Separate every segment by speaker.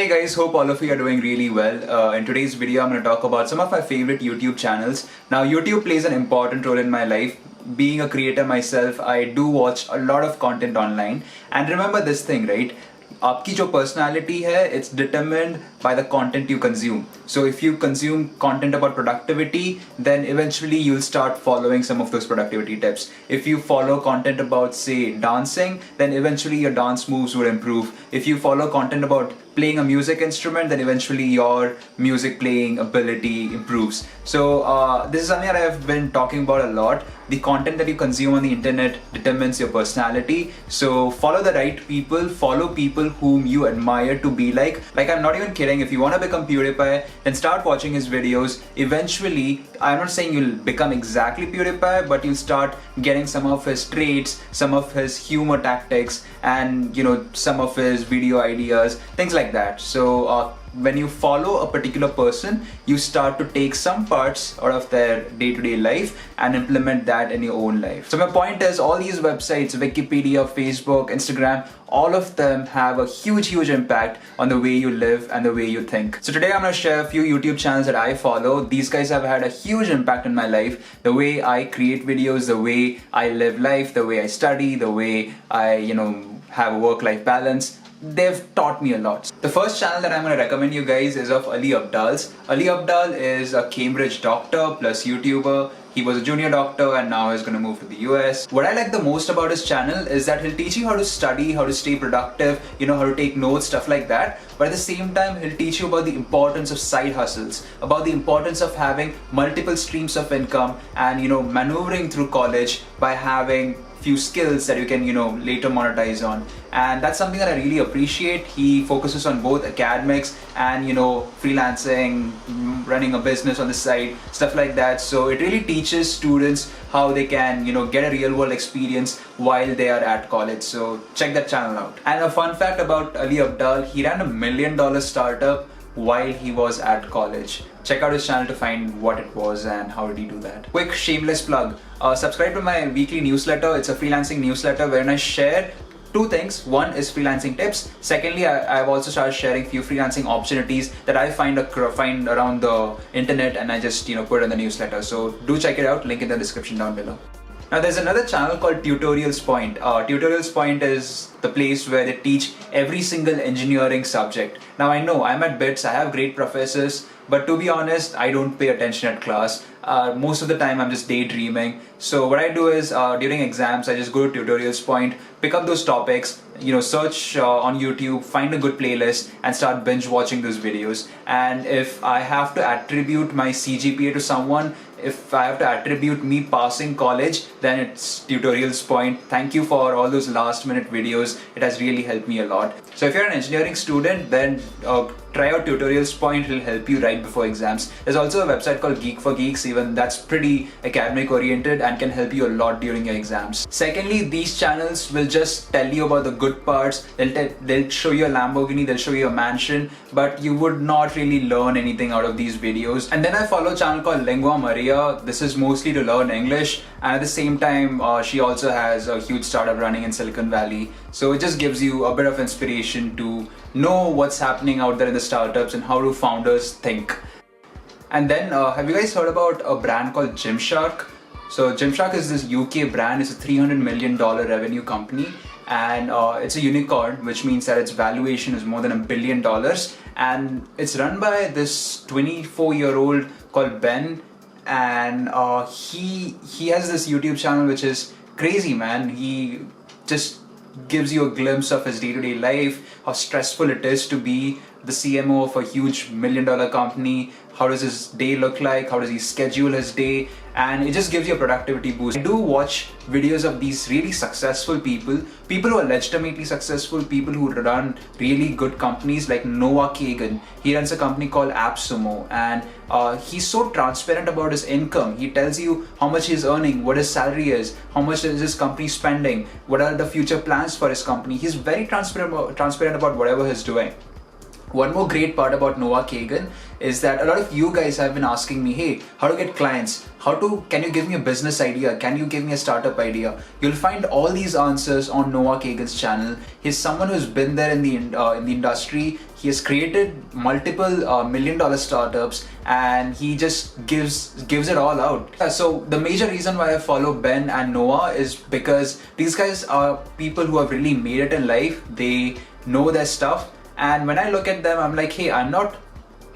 Speaker 1: Hey guys, hope all of you are doing really well. In today's video, I'm going to talk about some of my favorite YouTube channels. Now, YouTube plays an important role in my life. Being a creator myself, I do watch a lot of content online. And remember this thing, right? आपकी जो personality है, it's determined by the content you consume. So if you consume content about productivity, then eventually you'll start following some of those productivity tips. If you follow content about, say, dancing, then eventually your dance moves will improve. If you follow content about playing a music instrument, then eventually your music playing ability improves. So this is something that I have been talking about a lot. The content that you consume on the internet determines your personality. So follow the right people, follow people whom you admire to be like. Like, I'm not even kidding. If you want to become PewDiePie, then start watching his videos. Eventually, I'm not saying you'll become exactly PewDiePie, but you'll start getting some of his traits, some of his humor tactics, and some of his video ideas, things like that. So when you follow a particular person, you start to take some parts out of their day-to-day life and implement that in your own life. So my point is, all these websites, Wikipedia, Facebook, Instagram, all of them have a huge impact on the way you live and the way you think. So today I'm going to share a few YouTube channels that I follow. These guys have had a huge impact in my life. The way I create videos, the way I live life, the way I study, the way I, have a work-life balance. They've taught me a lot. The first channel that I'm going to recommend you guys is of Ali Abdaal's. Ali Abdaal is a Cambridge doctor plus YouTuber. He was a junior doctor and now he's going to move to the US. What I like the most about his channel is that he'll teach you how to study, how to stay productive, how to take notes, stuff like that. But at the same time, he'll teach you about the importance of side hustles, about the importance of having multiple streams of income and, maneuvering through college by having few skills that you can later monetize on. And that's something that I really appreciate. He focuses on both academics and freelancing, running a business on the side, stuff like that. So it really teaches students how they can get a real world experience while they are at college. So check that channel out. And a fun fact about Ali Abdaal, he ran $1 million startup while he was at college. Check out his channel to find what it was and how did he do that. Quick shameless plug. Subscribe to my weekly newsletter. It's a freelancing newsletter wherein I share two things. One is freelancing tips. Secondly, I've also started sharing few freelancing opportunities that I find around the internet, and I just put it in the newsletter. So do check it out. Link in the description down below. Now there's another channel called Tutorials Point. Tutorials Point is the place where they teach every single engineering subject. Now I know I'm at BITS, I have great professors, but to be honest, I don't pay attention at class. Most of the time I'm just daydreaming. So what I do is during exams, I just go to Tutorials Point, pick up those topics, search on YouTube, find a good playlist and start binge watching those videos. And if I have to attribute my CGPA to someone, if I have to attribute me passing college, then it's Tutorials Point. Thank you for all those last minute videos. It has really helped me a lot. So if you're an engineering student, then try out Tutorials Point. It'll help you right before exams. There's also a website called Geek for Geeks. Even that's pretty academic oriented and can help you a lot during your exams. Secondly, these channels will just tell you about the good parts. They'll show you a Lamborghini, they'll show you a mansion, but you would not really learn anything out of these videos. And then I follow a channel called Lingua Maria. This is mostly to learn English, and at the same time she also has a huge startup running in Silicon Valley. So it just gives you a bit of inspiration to know what's happening out there in the startups and how do founders think. And then have you guys heard about a brand called Gymshark? So Gymshark is this UK brand. It's a $300 million revenue company, and it's a unicorn, which means that its valuation is more than $1 billion. And it's run by this 24-year-old called Ben, and he has this YouTube channel which is crazy, man. He just gives you a glimpse of his day-to-day life, how stressful it is to be the CMO of a huge $1 million company. How does his day look like? How does he schedule his day? And it just gives you a productivity boost. I do watch videos of these really successful people who are legitimately successful, people who run really good companies like Noah Kagan. He runs a company called AppSumo, and he's so transparent about his income. He tells you how much he's earning, what his salary is, how much is his company spending, what are the future plans for his company. He's very transparent about whatever he's doing. One more great part about Noah Kagan is that a lot of you guys have been asking me, hey, how to get clients? Can you give me a business idea? Can you give me a startup idea? You'll find all these answers on Noah Kagan's channel. He's someone who's been there in the industry. He has created multiple $1 million startups, and he just gives it all out. So the major reason why I follow Ben and Noah is because these guys are people who have really made it in life. They know their stuff. And when I look at them, I'm like, hey, I'm not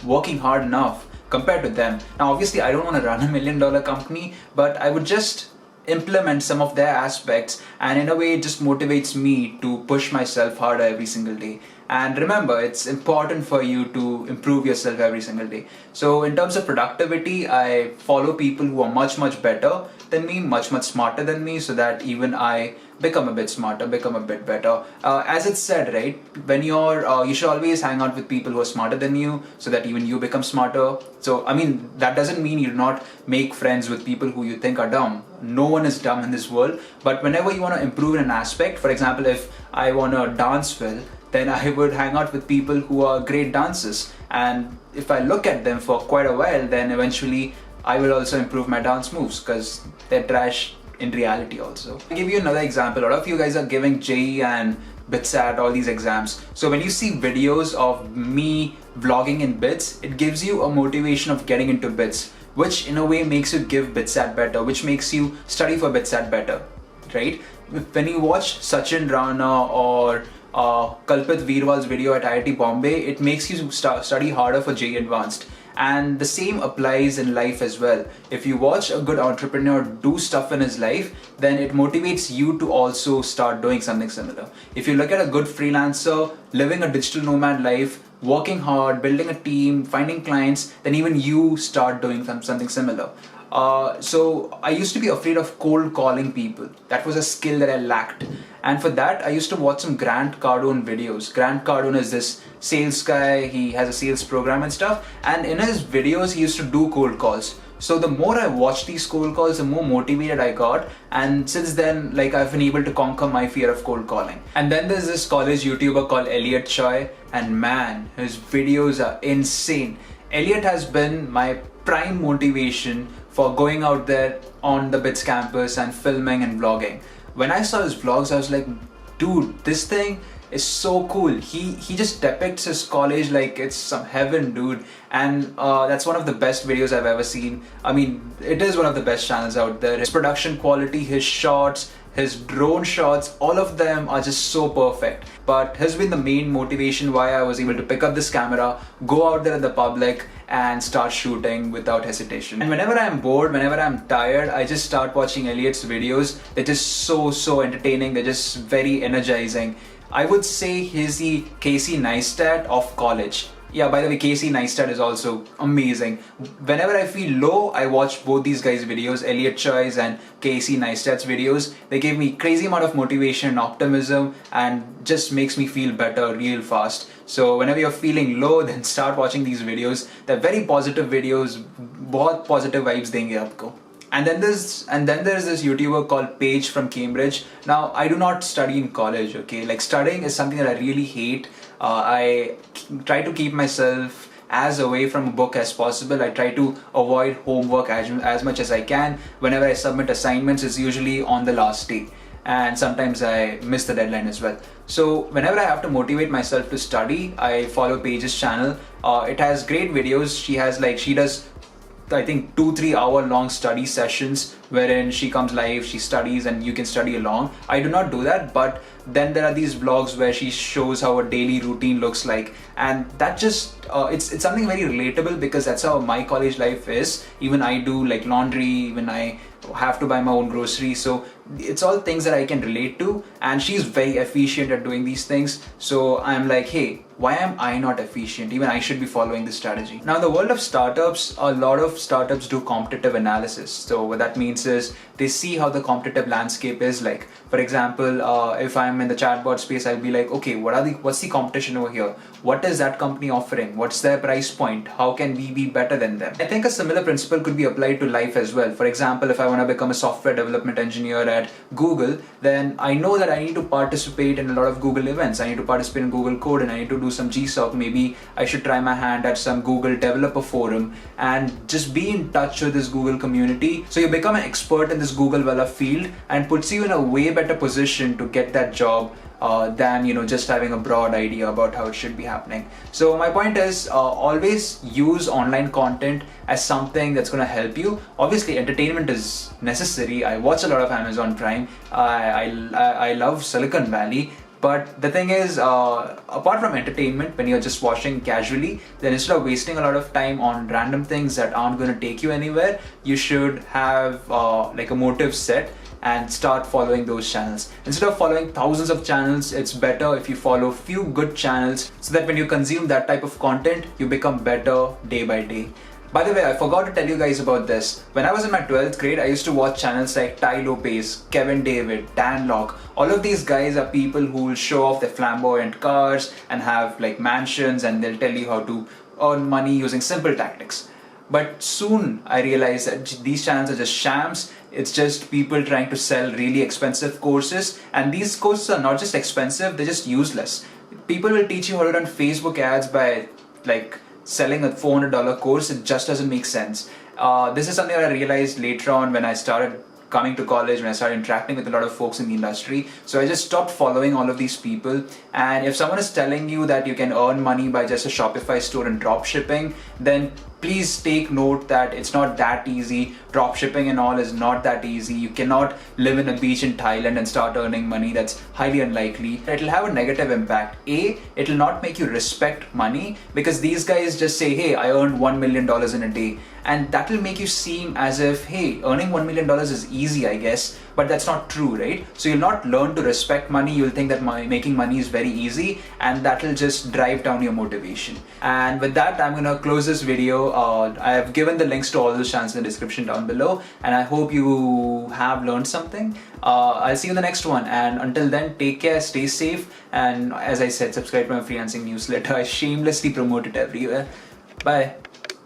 Speaker 1: working hard enough compared to them. Now, obviously, I don't want to run a $1 million company, but I would just implement some of their aspects, and in a way, it just motivates me to push myself harder every single day. And remember, it's important for you to improve yourself every single day. So in terms of productivity, I follow people who are much, much better than me, much, much smarter than me, so that even I become a bit smarter, become a bit better. As it's said, right, when you should always hang out with people who are smarter than you, so that even you become smarter. So, I mean, that doesn't mean you do not make friends with people who you think are dumb. No one is dumb in this world. But whenever you want to improve in an aspect, for example, if I want to dance well, then I would hang out with people who are great dancers. And if I look at them for quite a while, then eventually I will also improve my dance moves, because they're trash in reality also. I'll give you another example. A lot of you guys are giving JEE and BITSAT, all these exams. So when you see videos of me vlogging in BITS, it gives you a motivation of getting into BITS, which in a way makes you give BITSAT better, which makes you study for BITSAT better, right? When you watch Sachin Rana or Kalpit Veerwal's video at IIT Bombay, it makes you study harder for JEE Advanced. And the same applies in life as well. If you watch a good entrepreneur do stuff in his life, then it motivates you to also start doing something similar. If you look at a good freelancer living a digital nomad life, working hard, building a team, finding clients, then even you start doing something similar. So I used to be afraid of cold calling people. That was a skill that I lacked. And for that, I used to watch some Grant Cardone videos. Grant Cardone is this sales guy. He has a sales program and stuff. And in his videos, he used to do cold calls. So the more I watched these cold calls, the more motivated I got. And since then, like, I've been able to conquer my fear of cold calling. And then there's this college YouTuber called Elliot Choi. And man, his videos are insane. Elliot has been my prime motivation for going out there on the BITS campus and filming and vlogging. When I saw his vlogs, I was like, dude, this thing is so cool. He just depicts his college like it's some heaven, dude. And that's one of the best videos I've ever seen. I mean, it is one of the best channels out there. His production quality, his shots, his drone shots, all of them are just so perfect. But has been the main motivation why I was able to pick up this camera, go out there in the public and start shooting without hesitation. And whenever I'm bored, whenever I'm tired, I just start watching Elliot's videos. They're just so entertaining. They're just very energizing. I would say he's the Casey Neistat of college. Yeah, by the way, Casey Neistat is also amazing. Whenever I feel low, I watch both these guys' videos, Elliot Choi's and Casey Neistat's videos. They give me crazy amount of motivation and optimism and just makes me feel better real fast. So whenever you're feeling low, then start watching these videos. They're very positive videos, बहुत positive vibes देंगे आपको. And then there's this YouTuber called Paige from Cambridge. Now, I do not study in college, okay? Like, studying is something that I really hate. I try to keep myself as away from a book as possible. I try to avoid homework as much as I can. Whenever I submit assignments, it's usually on the last day. And sometimes I miss the deadline as well. So whenever I have to motivate myself to study, I follow Paige's channel. It has great videos. She does I think 2-3 hour long study sessions wherein she comes live, she studies and you can study along. I do not do that, but then there are these vlogs where she shows how a daily routine looks like, and that just it's something very relatable because that's how my college life is. Even I do like laundry, even I have to buy my own groceries, so it's all things that I can relate to, and she's very efficient at doing these things. So I'm like, hey, why am I not efficient? Even I should be following this strategy. Now, in the world of startups, a lot of startups do competitive analysis. So what that means is they see how the competitive landscape is like. For example, if I'm in the chatbot space, I'll be like, okay, what's the competition over here? What is that company offering? What's their price point? How can we be better than them? I think a similar principle could be applied to life as well. For example, if I want want to become a software development engineer at Google, then I know that I need to participate in a lot of Google events. I need to participate in Google Code, and I need to do some GSOC. Maybe I should try my hand at some Google developer forum and just be in touch with this Google community. So you become an expert in this Google Wella field, and puts you in a way better position to get that job than just having a broad idea about how it should be happening. So my point is, always use online content as something that's going to help you. Obviously entertainment is necessary. I watch a lot of Amazon Prime. I love Silicon Valley. But the thing is, apart from entertainment, when you're just watching casually, then instead of wasting a lot of time on random things that aren't going to take you anywhere, you should have like a motive set and start following those channels. Instead of following thousands of channels, it's better if you follow few good channels, so that when you consume that type of content, you become better day by day. By the way, I forgot to tell you guys about this. When I was in my 12th grade, I used to watch channels like Ty Lopez, Kevin David, Dan Locke. All of these guys are people who will show off their flamboyant cars and have like mansions, and they'll tell you how to earn money using simple tactics. But soon I realized that these channels are just shams. It's just people trying to sell really expensive courses, and these courses are not just expensive, they're just useless. People will teach you how to run Facebook ads by like selling a $400 course. It just doesn't make sense. This is something that I realized later on when I started coming to college, when I started interacting with a lot of folks in the industry. So I just stopped following all of these people. And if someone is telling you that you can earn money by just a Shopify store and drop shipping, then please take note that it's not that easy. Drop shipping and all is not that easy. You cannot live in a beach in Thailand and start earning money. That's highly unlikely. It'll have a negative impact. A, it'll not make you respect money, because these guys just say, hey, I earned $1 million in a day. And that will make you seem as if, hey, earning $1 million is easy, I guess. But that's not true, right? So you'll not learn to respect money. You'll think that making money is very easy, and that will just drive down your motivation. And with that, I'm gonna close this video. I have given the links to all those channels in the description down below, and I hope you have learned something. I'll see you in the next one, and until then, take care, stay safe, and as I said, subscribe to my freelancing newsletter. I shamelessly promote it everywhere. Bye.